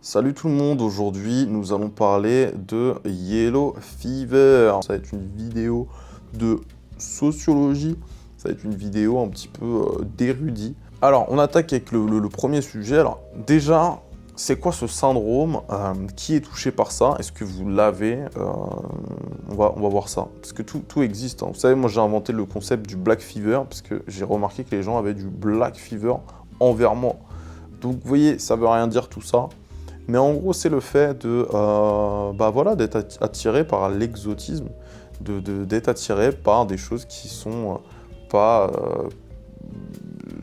Salut tout le monde, aujourd'hui nous allons parler de Yellow Fever. Ça va être une vidéo de sociologie, ça va être une vidéo un petit peu d'érudit. Alors on attaque avec le premier sujet. Alors déjà, c'est quoi ce syndrome? Qui est touché par ça? Est-ce que vous l'avez? On va voir ça. Parce que tout existe, hein. Vous savez, moi j'ai inventé le concept du Black Fever, parce que j'ai remarqué que les gens avaient du Black Fever envers moi. Donc vous voyez, ça veut rien dire tout ça. Mais en gros, c'est le fait de, voilà, d'être attiré par l'exotisme, d'être attiré par des choses qui sont pas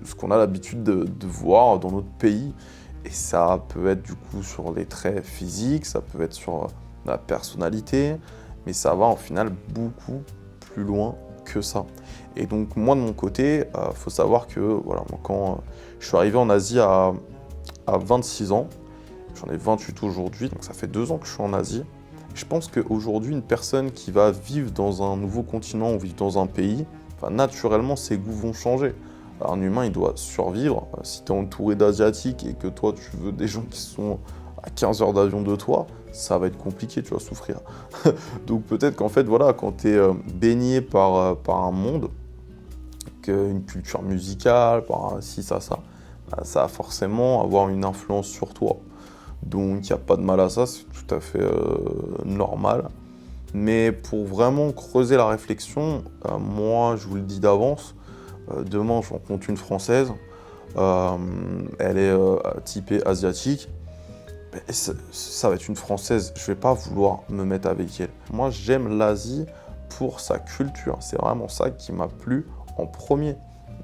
ce qu'on a l'habitude de voir dans notre pays. Et ça peut être du coup sur les traits physiques, ça peut être sur la personnalité, mais ça va en final beaucoup plus loin que ça. Et donc moi de mon côté, faut savoir que voilà, moi, quand je suis arrivé en Asie à 26 ans, j'en ai 28 aujourd'hui, donc ça fait 2 ans que je suis en Asie. Je pense qu'aujourd'hui, une personne qui va vivre dans un nouveau continent ou vivre dans un pays, naturellement, ses goûts vont changer. Alors, un humain, il doit survivre. Si tu es entouré d'Asiatiques et que toi, tu veux des gens qui sont à 15 heures d'avion de toi, ça va être compliqué, tu vas souffrir. Donc peut-être qu'en fait, voilà, quand tu es baigné par un monde, une culture musicale, par ci, ça va forcément avoir une influence sur toi. Donc il n'y a pas de mal à ça, c'est tout à fait normal. Mais pour vraiment creuser la réflexion, moi je vous le dis d'avance, demain je rencontre une Française, elle est typée asiatique, et ça va être une Française, je vais pas vouloir me mettre avec elle. Moi j'aime l'Asie pour sa culture, c'est vraiment ça qui m'a plu en premier.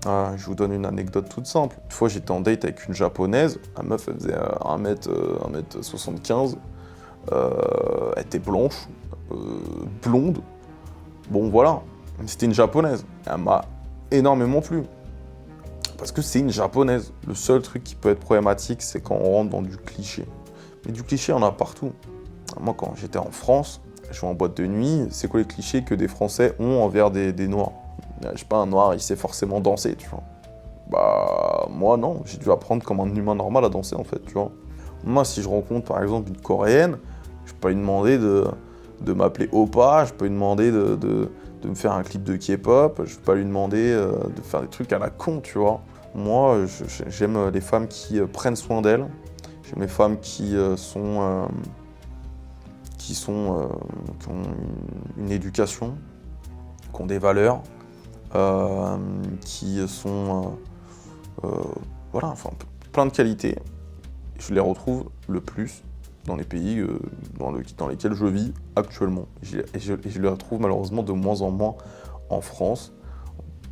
Je vous donne une anecdote toute simple. Une fois, j'étais en date avec une japonaise. La meuf, elle faisait 1m75. Elle était blanche, blonde. Bon, voilà. C'était une japonaise. Elle m'a énormément plu. Parce que c'est une japonaise. Le seul truc qui peut être problématique, c'est quand on rentre dans du cliché. Mais du cliché, on en a partout. Moi, quand j'étais en France, je vais en boîte de nuit. C'est quoi les clichés que des Français ont envers des Noirs? Je sais pas, un noir, il sait forcément danser, tu vois. Bah, moi, non. J'ai dû apprendre comme un humain normal à danser, en fait, tu vois. Moi, si je rencontre, par exemple, une Coréenne, je peux pas lui demander de m'appeler Oppa, je peux lui demander de me faire un clip de K-pop, je peux pas lui demander de faire des trucs à la con, tu vois. Moi, j'aime les femmes qui prennent soin d'elles. J'aime les femmes qui ont une éducation, qui ont des valeurs, qui sont voilà, enfin plein de qualités. Je les retrouve le plus dans les pays dans lesquels je vis actuellement. Et je les retrouve malheureusement de moins en moins en France.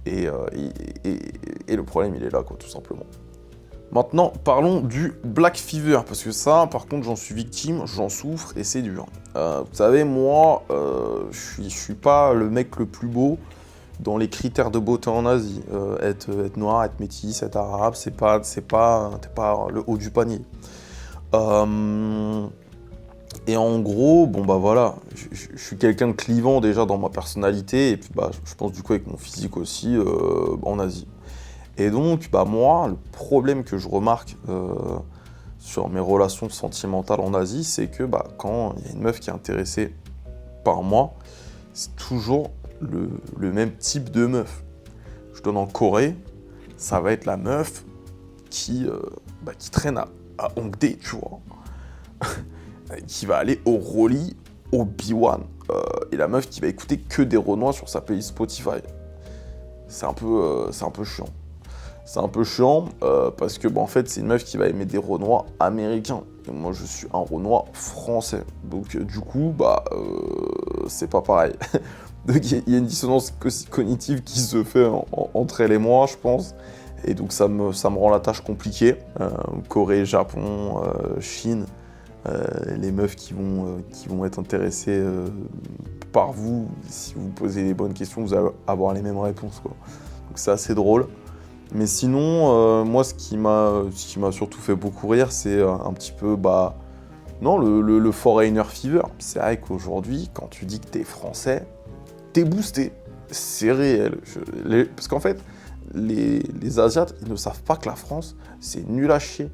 Et le problème, il est là, quoi, tout simplement. Maintenant, parlons du Black Fever, parce que ça, par contre, j'en suis victime, j'en souffre et c'est dur. Vous savez, moi, je suis pas le mec le plus beau dans les critères de beauté en Asie. Être noir, être métis, être arabe, t'es pas le haut du panier. Et en gros, bon bah voilà, je suis quelqu'un de clivant déjà dans ma personnalité, et puis bah je pense du coup avec mon physique aussi en Asie. Et donc bah moi, le problème que je remarque sur mes relations sentimentales en Asie, c'est que bah quand il y a une meuf qui est intéressée par moi, c'est toujours le même type de meuf. Je donne en Corée, ça va être la meuf qui traîne à Hongdae, tu vois. Qui va aller au Rolly, au B1, et la meuf qui va écouter que des Renois sur sa playlist Spotify. C'est un peu chiant. C'est un peu chiant parce que en fait c'est une meuf qui va aimer des Renois américains. Et moi je suis un Renois français. Donc du coup c'est pas pareil. Donc il y a une dissonance cognitive qui se fait entre elle et moi, je pense. Et donc ça me rend la tâche compliquée. Corée, Japon, Chine. Les meufs qui vont être intéressées par vous, si vous posez les bonnes questions, vous allez avoir les mêmes réponses, quoi. Donc c'est assez drôle. Mais sinon, moi, ce qui m'a surtout fait beaucoup rire, c'est un petit peu, non, le foreigner fever. C'est vrai qu'aujourd'hui, quand tu dis que t'es français, t'es boosté. C'est réel. Parce qu'en fait, les Asiates, ils ne savent pas que la France, c'est nul à chier.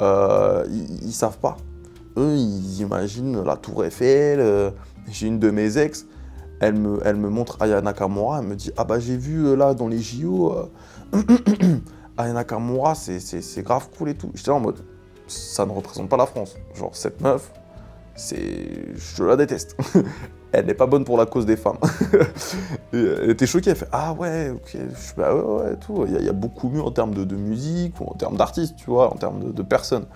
Ils savent pas. eux, ils imaginent la Tour Eiffel. J'ai une de mes ex, elle me montre Aya Nakamura, elle me dit « Ah bah j'ai vu là dans les JO, Aya Nakamura, c'est grave cool et tout. » J'étais en mode « Ça ne représente pas la France. Genre cette meuf, je la déteste. Elle n'est pas bonne pour la cause des femmes. » Elle était choquée, elle fait « Ah ouais, ok, je suis bah ouais, tout. Il y a beaucoup mieux en termes de musique ou en termes d'artistes, tu vois, en termes de personnes. »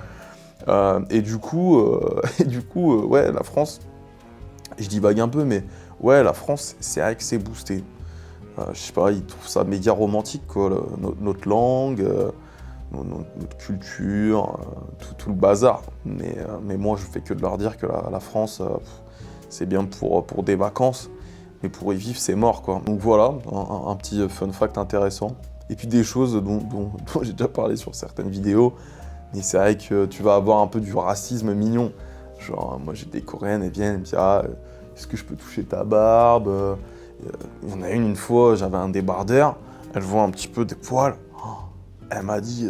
et du coup, ouais, la France, je divague un peu, mais ouais, la France, c'est vrai que c'est boosté. Je sais pas, ils trouvent ça méga romantique, quoi, notre langue, notre culture, tout le bazar. Mais moi, je fais que de leur dire que la France, c'est bien pour des vacances, mais pour y vivre, c'est mort, quoi. Donc voilà, un petit fun fact intéressant. Et puis des choses dont j'ai déjà parlé sur certaines vidéos, mais c'est vrai que tu vas avoir un peu du racisme mignon. Genre, moi j'ai des Coréennes, elles viennent, elles me disent « Ah, est-ce que je peux toucher ta barbe ?» Il y en a une fois, j'avais un débardeur, elle voit un petit peu des poils. Elle m'a dit,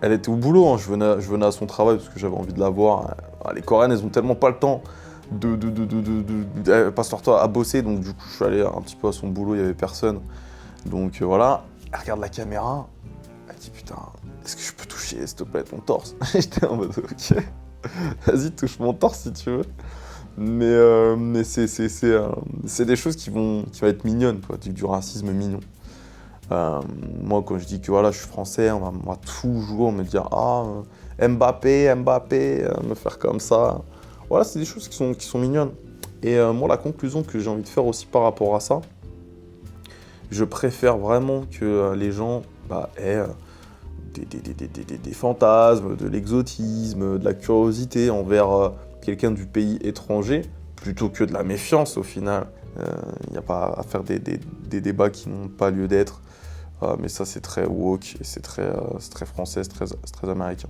elle était au boulot, hein, je venais à son travail parce que j'avais envie de la voir. Les Coréennes, elles ont tellement pas le temps passe-leur-temps à bosser, donc du coup je suis allé un petit peu à son boulot, il y avait personne. Donc voilà, elle regarde la caméra, elle dit putain, est-ce que je peux toucher s'il te plaît ton torse? J'étais en mode ok, vas-y touche mon torse si tu veux. Mais c'est des choses qui vont être mignonnes, quoi, du racisme mignon. Moi, quand je dis que voilà, je suis français, on va toujours me dire « Ah, Mbappé, me faire comme ça. » Voilà, c'est des choses qui sont mignonnes. Et moi, la conclusion que j'ai envie de faire aussi par rapport à ça, je préfère vraiment que les gens aient des fantasmes, de l'exotisme, de la curiosité envers quelqu'un du pays étranger, plutôt que de la méfiance au final. Il n'y a pas à faire des débats qui n'ont pas lieu d'être. Mais ça, c'est très woke et c'est très français, c'est très américain.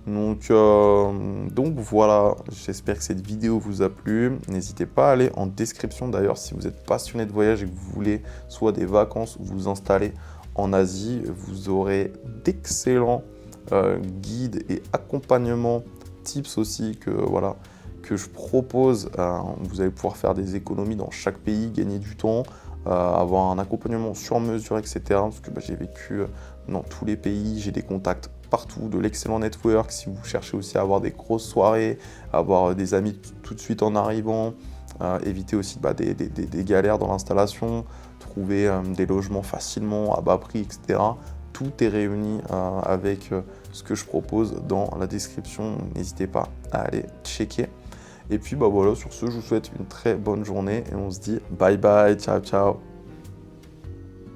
Donc voilà, j'espère que cette vidéo vous a plu. N'hésitez pas à aller en description d'ailleurs si vous êtes passionné de voyage et que vous voulez soit des vacances ou vous installer en Asie. Vous aurez d'excellents guides et accompagnements, tips aussi que je propose. Vous allez pouvoir faire des économies dans chaque pays, gagner du temps, avoir un accompagnement sur mesure, etc. Parce que j'ai vécu dans tous les pays, j'ai des contacts partout, de l'excellent network. Si vous cherchez aussi à avoir des grosses soirées, avoir des amis tout de suite en arrivant, éviter aussi des galères dans l'installation, trouver des logements facilement à bas prix, etc. Tout est réuni avec ce que je propose dans la description. N'hésitez pas à aller checker. Et puis voilà, sur ce, je vous souhaite une très bonne journée et on se dit bye bye, ciao ciao.